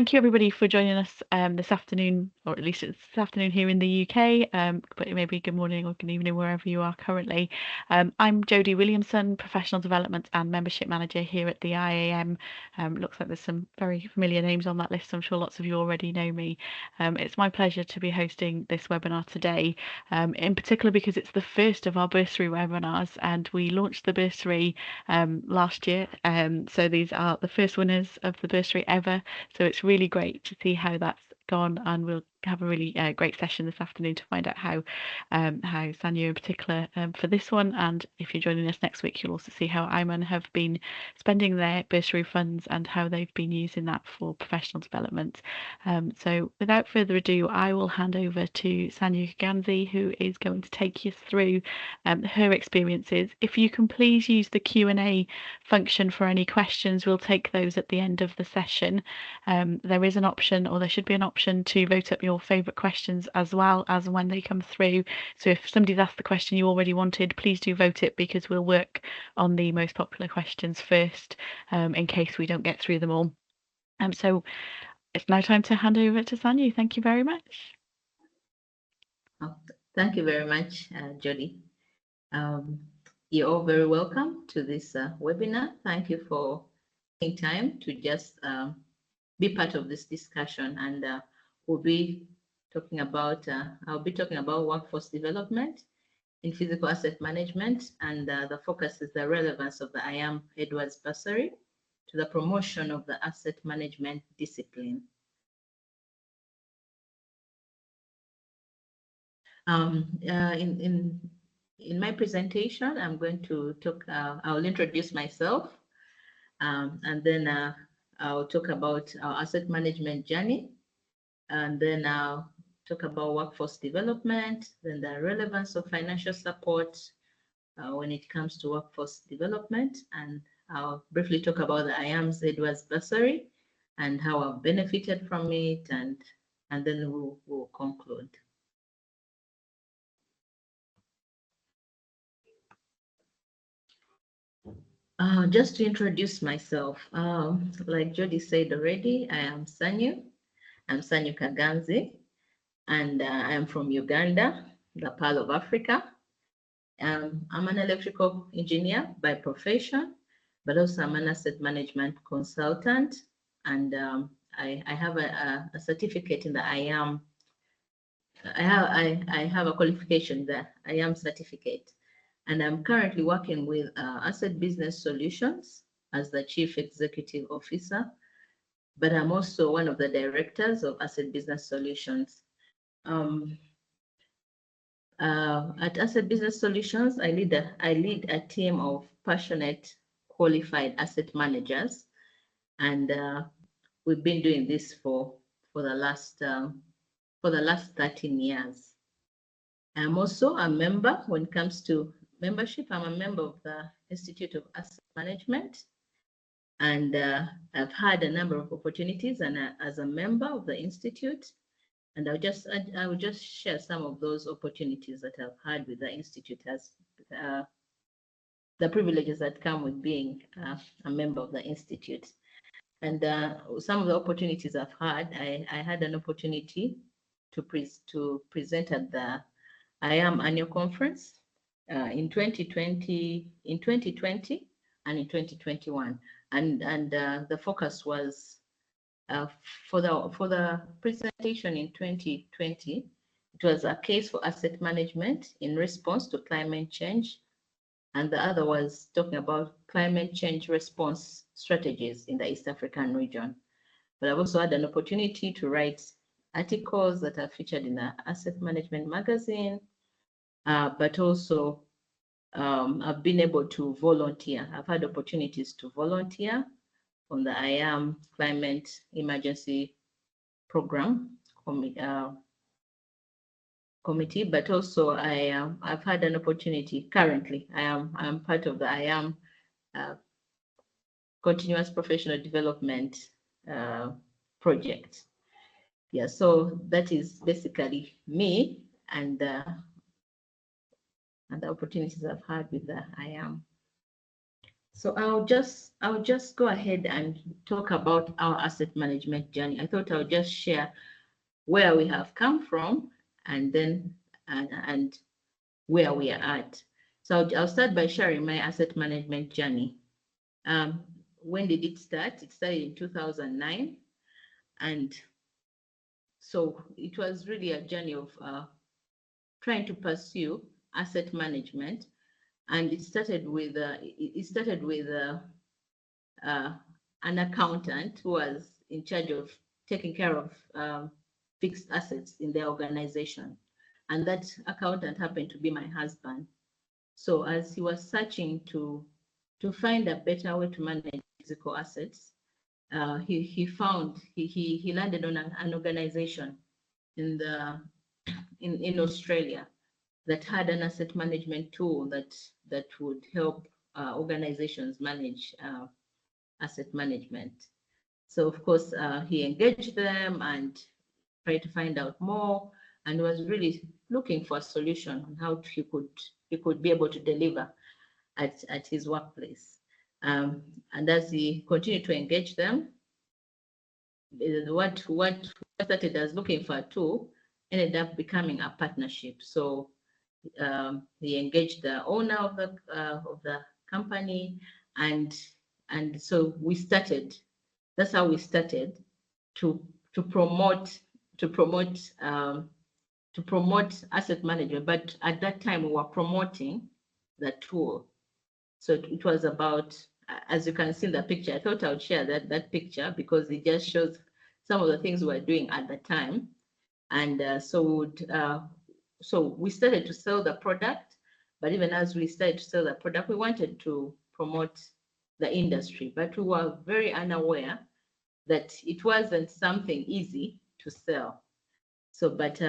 thank you everybody for joining us this afternoon, or at least it's this afternoon here in the UK, but maybe good morning or good evening wherever you are currently. I'm Jodie Williamson, Professional Development and Membership Manager here at the IAM. Looks like there's some very familiar names on that list. I'm sure lots of you already know me. It's my pleasure to be hosting this webinar today, in particular because it's the first of our bursary webinars, and we launched the bursary last year. So these are the first winners of the bursary ever. So it's really great to see how that's gone, and we'll have a really great session this afternoon to find out how Sanyu in particular for this one, and if you're joining us next week, you'll also see how Iman have been spending their bursary funds and how they've been using that for professional development. So without further ado, I will hand over to Sanyu Kaganzi, who is going to take you through her experiences. If you can please use the Q&A function for any questions, we'll take those at the end of the session. There is an option, or there should be an option, to vote up your favourite questions as well as when they come through. So if somebody's asked the question you already wanted, please do vote it, because we'll work on the most popular questions first, in case we don't get through them all. So it's now time to hand over to Sanyu. Thank you very much. Thank you very much, Jodie. You're all very welcome to this webinar. Thank you for taking time to just be part of this discussion, and we'll be talking about, I'll be talking about workforce development in physical asset management, and the focus is the relevance of the IAM Edwards Bursary to the promotion of the asset management discipline. In my presentation, I'm going to talk, I'll introduce myself, and then I'll talk about our asset management journey, and then I'll talk about workforce development, then the relevance of financial support when it comes to workforce development, and I'll briefly talk about the IAM's Edwards Bursary and how I've benefited from it, and then we'll conclude. Just to introduce myself, like Jodie said already, I am Sanyu. I'm Sanyu Kaganzi, and I am from Uganda, the Pearl of Africa. I'm an electrical engineer by profession, but also I'm an asset management consultant, and I have a certificate in the IAM. I have a qualification, the IAM certificate. And I'm currently working with Asset Business Solutions as the Chief Executive Officer, but I'm also one of the directors of Asset Business Solutions. At Asset Business Solutions, I lead a team of passionate, qualified asset managers, and we've been doing this for the last 13 years. I'm also a member. When it comes to membership, I'm a member of the Institute of Asset Management, and I've had a number of opportunities and as a member of the institute, and I will just share some of those opportunities that I've had with the institute, as the privileges that come with being a member of the institute. And some of the opportunities I've had, I had an opportunity to present at the IAM annual conference in 2020 and in 2021, and the focus was for the presentation in 2020. It was a case for asset management in response to climate change, and the other was talking about climate change response strategies in the East African region. But I've also had an opportunity to write articles that are featured in the Asset Management magazine. But also I've been able to volunteer. I've had opportunities to volunteer on the IAM Climate Emergency Program committee, but also I've had an opportunity. Currently, I'm part of the IAM Continuous Professional Development project. Yeah, so that is basically me, and the opportunities I've had with the IAM. So I'll just go ahead and talk about our asset management journey. I thought I'll just share where we have come from and then and where we are at. So I'll start by sharing my asset management journey. When did it start? It started in 2009, and so it was really a journey of trying to pursue asset management, and it started with uh, an accountant who was in charge of taking care of fixed assets in their organization. And that accountant happened to be my husband. So as he was searching to find a better way to manage physical assets, he landed on an organization in the in Australia that had an asset management tool that would help organizations manage asset management. So of course, he engaged them and tried to find out more, and was really looking for a solution on how he could be able to deliver at his workplace. And as he continued to engage them, what started as looking for a tool ended up becoming a partnership. So he engaged the owner of the company, and so we started. That's how we started to to promote to promote to promote asset management. But at that time, we were promoting the tool. So it was about, as you can see in the picture. I thought I would share that picture because it just shows some of the things we were doing at the time. And so we started to sell the product, but even as we started to sell the product, we wanted to promote the industry, but we were very unaware that it wasn't something easy to sell. So, but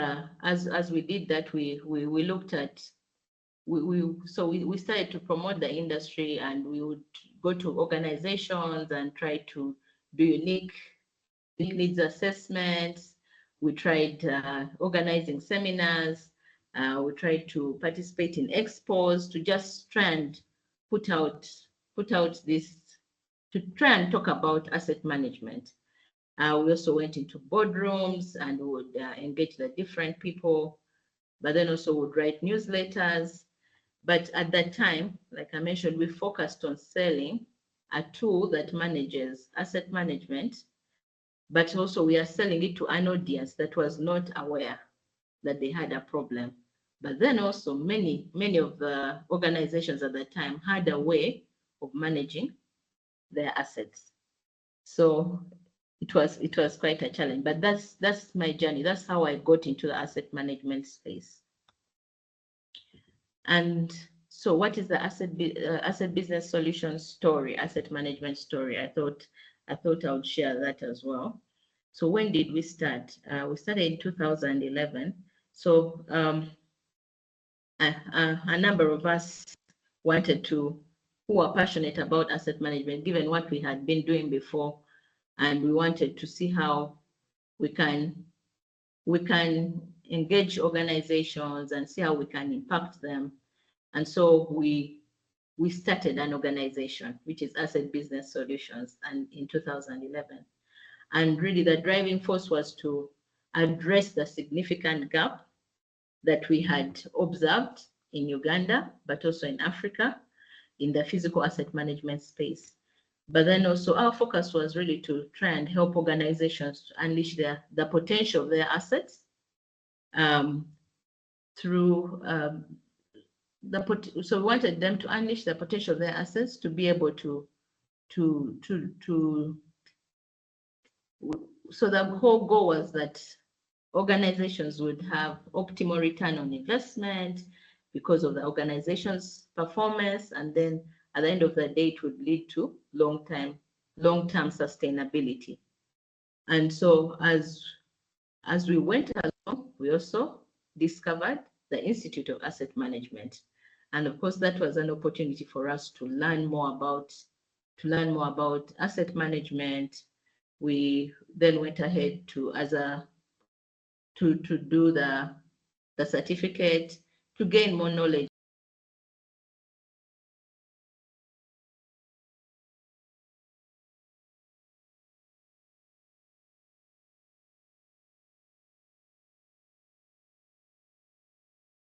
as we did that, we looked at we started to promote the industry, and we would go to organizations and try to do unique needs assessments. We tried organizing seminars. We tried to participate in expos to just try and put out this, to try and talk about asset management. We also went into boardrooms and would engage the different people, but then also would write newsletters. But at that time, like I mentioned, we focused on selling a tool that manages asset management, but also we are selling it to an audience that was not aware that they had a problem. But then also many of the organizations at that time had a way of managing their assets. So it was quite a challenge, but that's my journey. That's how I got into the asset management space. And so what is the asset business solutions story, asset management story? I thought I would share that as well. So when did we start? We started in 2011. So a number of us who were passionate about asset management, given what we had been doing before, and we wanted to see how we can engage organizations and see how we can impact them. And so we started an organization, which is Asset Business Solutions, and in 2011. And really the driving force was to address the significant gap that we had observed in Uganda, but also in Africa, in the physical asset management space. But then also our focus was really to try and help organizations to unleash the potential of their assets through so we wanted them to unleash the potential of their assets to be able to so the whole goal was that organizations would have optimal return on investment because of the organization's performance, and then at the end of the day, it would lead to long-term sustainability. And so as we went along, we also discovered the Institute of Asset Management. And of course, that was an opportunity for us to learn more about asset management. We then went ahead to do the certificate to gain more knowledge